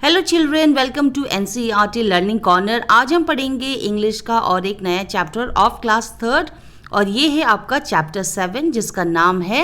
Hello children, welcome to NCERT learning corner. आज हम पढ़ेंगे इंग्लिश का और एक नया चैप्टर ऑफ क्लास 3 और ये है आपका चैप्टर 7 जिसका नाम है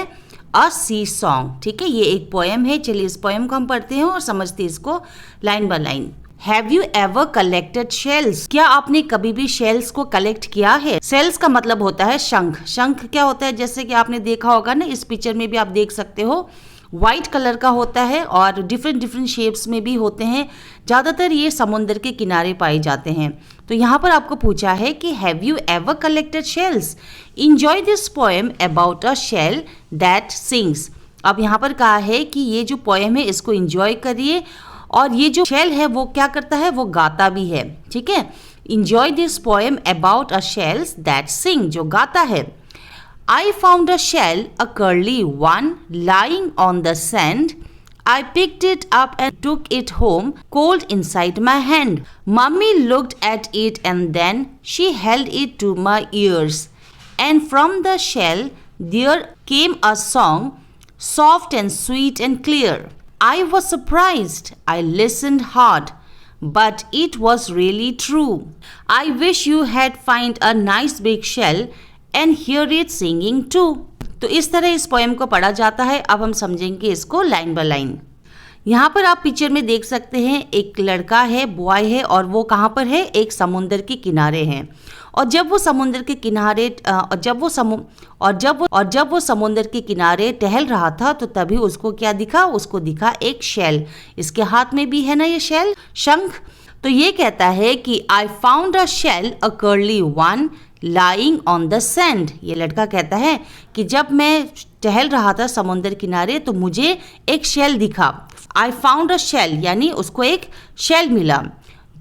अ सी सॉन्ग। ठीक है, ये एक पोएम है। चलिए इस पोएम को हम पढ़ते हैं और समझते हैं इसको line by line. Have you ever collected shells? क्या आपने कभी भी शेल्स को कलेक्ट किया है? शेल्स का मतलब होता है शंख। शंख क्या होता है, जैसे कि आपने देखा होगा ना, इस पिक्चर में भी आप देख सकते हो, वाइट कलर का होता है और डिफरेंट शेप्स में भी होते हैं। ज़्यादातर ये समुद्र के किनारे पाए जाते हैं। तो यहाँ पर आपको पूछा है कि have you ever collected shells? Enjoy this poem about a shell that sings. अब यहाँ पर कहा है कि ये जो पोएम है इसको इंजॉय करिए और ये जो शेल है वो क्या करता है, वो गाता भी है। ठीक है, enjoy this poem about a shells that सिंग, जो गाता है। I found a shell, a curly one, lying on the sand. I picked it up and took it home, cold inside my hand. Mummy looked at it and then she held it to my ears. And from the shell there came a song, soft and sweet and clear. I was surprised. I listened hard. But it was really true. I wish you had found a nice big shell and hear it singing too. तो इस तरह इस poem को पढ़ा जाता है। अब हम समझेंगे इसको लाइन बाय लाइन। यहाँ पर आप पिक्चर में देख सकते हैं एक लड़का है, बॉय है, और वो कहाँ पर है, एक समुंदर के किनारे हैं। और जब वो समुंदर के किनारे जब वो समुंदर के किनारे टहल रहा था तो तभी उसको क्या दिखा, उसको दिखा एक शेल। इसके हाथ में भी है ना ये शेल, शंख। तो ये कहता है कि I found a shell, a curly one, lying on the sand. ये लड़का कहता है कि जब मैं टहल रहा था समुंदर किनारे तो मुझे एक शेल दिखा। आई फाउंड अ शेल यानी उसको एक शेल मिला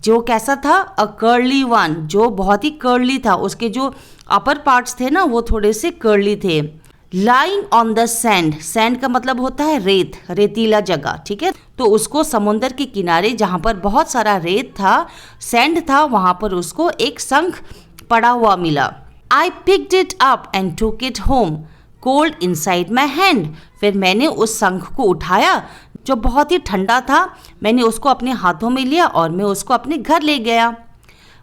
जो कैसा था, अ कर्ली वन, जो बहुत ही कर्ली था। उसके जो अपर पार्ट्स थे ना वो थोड़े से कर्ली थे। Lying on the sand, sand का मतलब होता है रेत, रेतीला जगह। ठीक है, तो उसको समुंदर के किनारे जहाँ पर बहुत सारा रेत था, सैंड था, वहाँ पर उसको एक शंख पड़ा हुआ मिला। I picked it up and took it home, cold inside my hand. फिर मैंने उस शंख को उठाया जो बहुत ही ठंडा था, मैंने उसको अपने हाथों में लिया और मैं उसको अपने घर ले गया।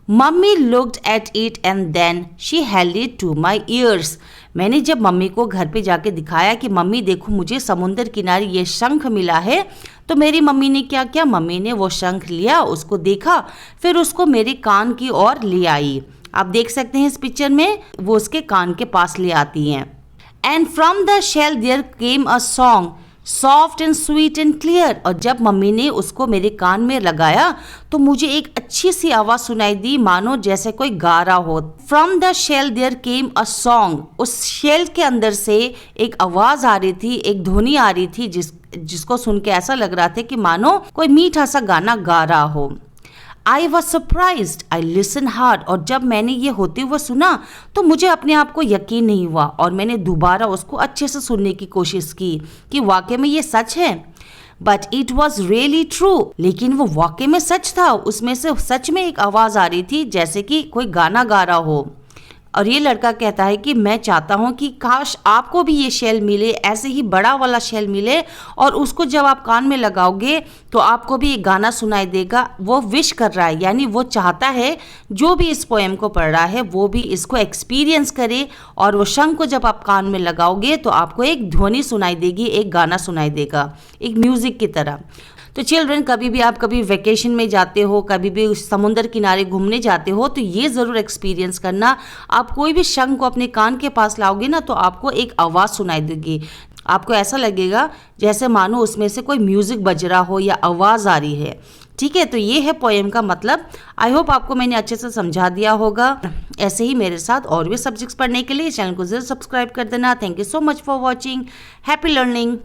Mummy looked at it and then she held it to my ears. मैंने जब मम्मी को घर पे जाके दिखाया कि मम्मी देखो मुझे समुंदर किनारे ये शंख मिला है, तो मेरी मम्मी ने क्या किया, मम्मी ने वो शंख लिया, उसको देखा, फिर उसको मेरे कान की ओर ले आई। आप देख सकते हैं इस पिक्चर में वो उसके कान के पास ले आती हैं। And from the shell there came a song, soft and sweet and clear. और जब मम्मी ने उसको मेरे कान में लगाया तो मुझे एक अच्छी सी आवाज़ सुनाई दी, मानो जैसे कोई गा रहा हो। From the shell there came a song, उस शेल के अंदर से एक आवाज़ आ रही थी, एक ध्वनि आ रही थी जिसको सुन के ऐसा लग रहा था कि मानो कोई मीठा सा गाना गा रहा हो। I was surprised. I listened hard. और जब मैंने ये होते हुए सुना तो मुझे अपने आप को यकीन नहीं हुआ और मैंने दोबारा उसको अच्छे से सुनने की कोशिश की कि वाकई में ये सच है। But it was really true. लेकिन वो वाकई में सच था, उसमें से सच में एक आवाज़ आ रही थी जैसे कि कोई गाना गा रहा हो। और ये लड़का कहता है कि मैं चाहता हूँ कि काश आपको भी ये शेल मिले, ऐसे ही बड़ा वाला शेल मिले, और उसको जब आप कान में लगाओगे तो आपको भी एक गाना सुनाई देगा। वो विश कर रहा है, यानी वो चाहता है जो भी इस पोएम को पढ़ रहा है वो भी इसको एक्सपीरियंस करे, और वो शंख को जब आप कान में लगाओगे तो आपको एक ध्वनि सुनाई देगी, एक गाना सुनाई देगा, एक म्यूज़िक की तरह। तो चिल्ड्रन, कभी भी आप कभी वेकेशन में जाते हो, कभी भी समुंदर किनारे घूमने जाते हो तो ये ज़रूर एक्सपीरियंस करना। आप कोई भी शंख को अपने कान के पास लाओगे ना तो आपको एक आवाज़ सुनाई देगी। आपको ऐसा लगेगा जैसे मानो उसमें से कोई म्यूज़िक बज रहा हो या आवाज़ आ रही है। ठीक है, तो ये है पोएम का मतलब। आई होप आपको मैंने अच्छे से समझा दिया होगा। ऐसे ही मेरे साथ और भी सब्जेक्ट्स पढ़ने के लिए चैनल को ज़रूर सब्सक्राइब कर देना। Thank you so much for watching. Happy learning.